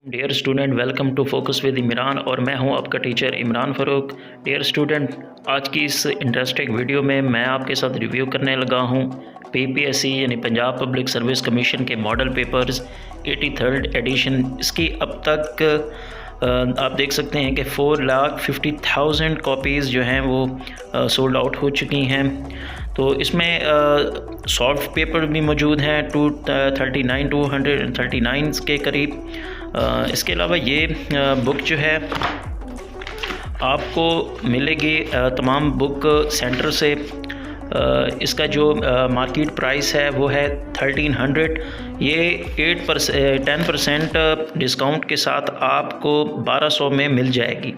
Dear student, welcome to focus with Imran और मैं हूं आपका teacher Imran Farooq. Dear student, आज की इस इंटरेस्टिंग वीडियो में मैं आपके साथ रिव्यू करने लगा हूं PPSC यानी पंजाब पब्लिक सर्विस कमीशन के मॉडल पेपर्स 83rd एडिशन। इसकी अब तक आप देख सकते हैं कि 4,50,000 कॉपीज़ जो हैं वो सोल्ड आउट हो चुकी हैं। तो इसमें सॉफ्ट पेपर भी मौजूद हैं 239 के करीब। इसके अलावा ये बुक जो है आपको मिलेगी तमाम बुक सेंटर से। इसका जो मार्केट प्राइस है वो है 1300। ये 10% डिस्काउंट के साथ आपको 1200 में मिल जाएगी।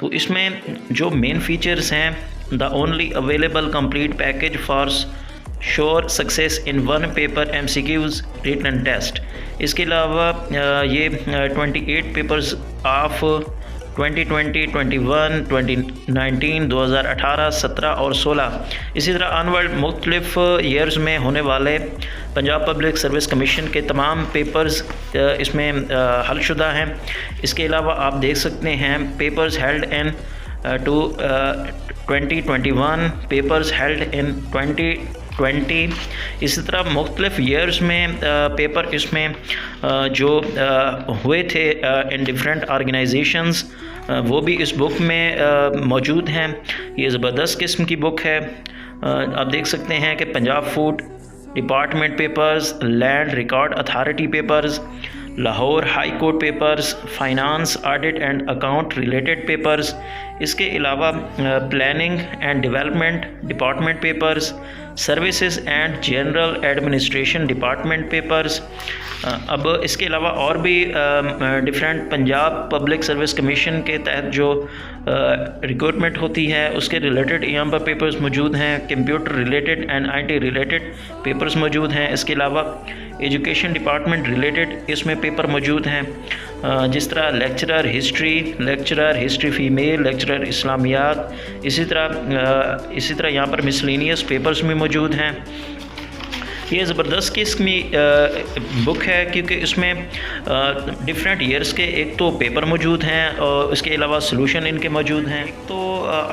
तो इसमें जो मेन फीचर्स हैं, the only available complete package for sure success in one paper MCQs written test. इसके अलावा ये 28 पेपर्स ऑफ 2020, 21, 2019, 2018, 17 और 16 इसी तरह ऑनवर्ड मुख्तलिफ ईयर्स में होने वाले पंजाब पब्लिक सर्विस कमीशन के तमाम पेपर्स इसमें हलशुदा हैं। इसके अलावा आप देख सकते हैं papers held in 2021, papers held in 2020। इसी तरह मुख्तलिफ ईयर्स में पेपर इसमें जो हुए थे इन डिफरेंट ऑर्गेनाइजेशंस वो भी इस बुक में मौजूद हैं। ये ज़बरदस्त किस्म की बुक है। आप देख सकते हैं कि Punjab food department papers, land record authority papers, Lahore high court papers, finance audit and account related papers. इसके अलावा planning and development department papers, services and general administration department papers. अब इसके अलावा और भी different Punjab public service commission के तहत जो रिक्रूटमेंट होती है उसके रिलेटेड यहाँ पर पेपर्स मौजूद हैं। Computer related and IT related papers मौजूद हैं। इसके अलावा एजुकेशन डिपार्टमेंट रिलेटेड इसमें पेपर मौजूद हैं, जिस तरह लेक्चरर हिस्ट्री फ़ीमेल, लेक्चरर इस्लामियात। इसी तरह यहाँ पर मिसलेनियस पेपर्स भी मौजूद हैं। ये ज़बरदस्त किस्म की बुक है क्योंकि इसमें डिफरेंट ईयर्स के एक तो पेपर मौजूद हैं और उसके अलावा सॉल्यूशन इनके मौजूद हैं। तो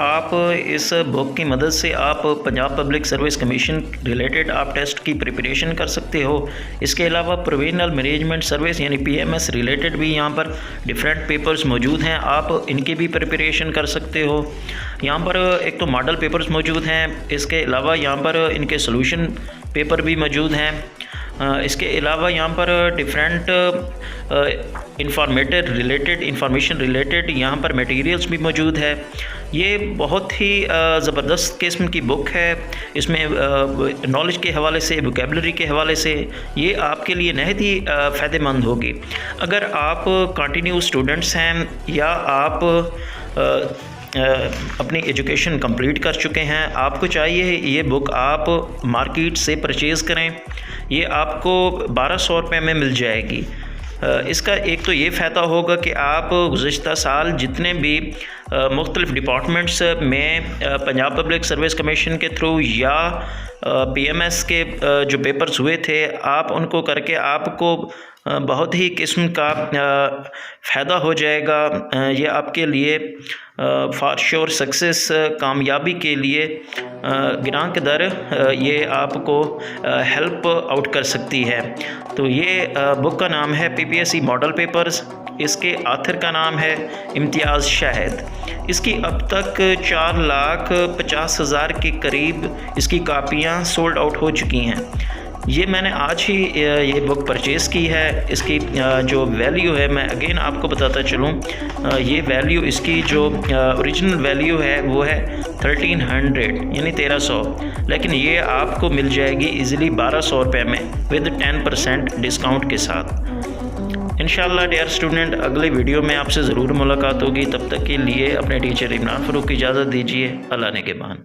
आप इस बुक की मदद से आप Punjab public service commission related आप टेस्ट की प्रिपरेशन कर सकते हो। इसके अलावा प्रोविजनल मैनेजमेंट सर्विस यानी PMS रिलेटेड भी यहाँ पर डिफरेंट पेपर्स मौजूद हैं, आप इनकी भी प्रिपरेशन कर सकते हो। यहाँ पर एक तो मॉडल पेपर्स मौजूद हैं, इसके अलावा यहाँ पर इनके सॉल्यूशन पेपर भी मौजूद हैं। इसके अलावा यहाँ पर डिफरेंट इंफॉर्मेशन रिलेटेड यहाँ पर मटेरियल्स भी मौजूद है। ये बहुत ही ज़बरदस्त किस्म की बुक है। इसमें नॉलेज के हवाले से, वोकेबलरी के हवाले से ये आपके लिए नहायत ही फ़ायदेमंद होगी। अगर आप कंटिन्यू स्टूडेंट्स हैं या आप अपनी एजुकेशन कंप्लीट कर चुके हैं, आपको चाहिए ये बुक आप मार्केट से परचेज़ करें। ये आपको 1200 रुपये में मिल जाएगी। इसका एक तो ये फ़ायदा होगा कि आप गुज़िश्ता साल जितने भी मुख्तलिफ़ डिपार्टमेंट्स में पंजाब पब्लिक सर्विस कमीशन के थ्रू या PMS के जो पेपर्स हुए थे, आप उनको करके आपको बहुत ही किस्म का फ़ायदा हो जाएगा। ये आपके लिए फॉर श्योर सक्सेस कामयाबी के लिए गिरां के दर ये आपको हेल्प आउट कर सकती है। तो ये बुक का नाम है PPSC मॉडल पेपर्स। इसके आथर का नाम है इम्तियाज़ शाहिद। इसकी अब तक 4,50,000 के करीब इसकी कापियाँ सोल्ड आउट हो चुकी हैं। ये मैंने आज ही ये बुक परचेज़ की है। इसकी जो वैल्यू है मैं अगेन आपको बताता चलूँ, ये वैल्यू इसकी जो ओरिजिनल वैल्यू है वो है 1300 यानी 1300, लेकिन ये आपको मिल जाएगी इजीली 1200 रुपये में विद 10% डिस्काउंट के साथ। इंशाल्लाह डियर स्टूडेंट, अगले वीडियो में आपसे ज़रूर मुलाकात होगी। तब तक के लिए अपने टीचर इमरान फ़ारूक की इजाज़त दीजिए। अल्लाह ने के मान।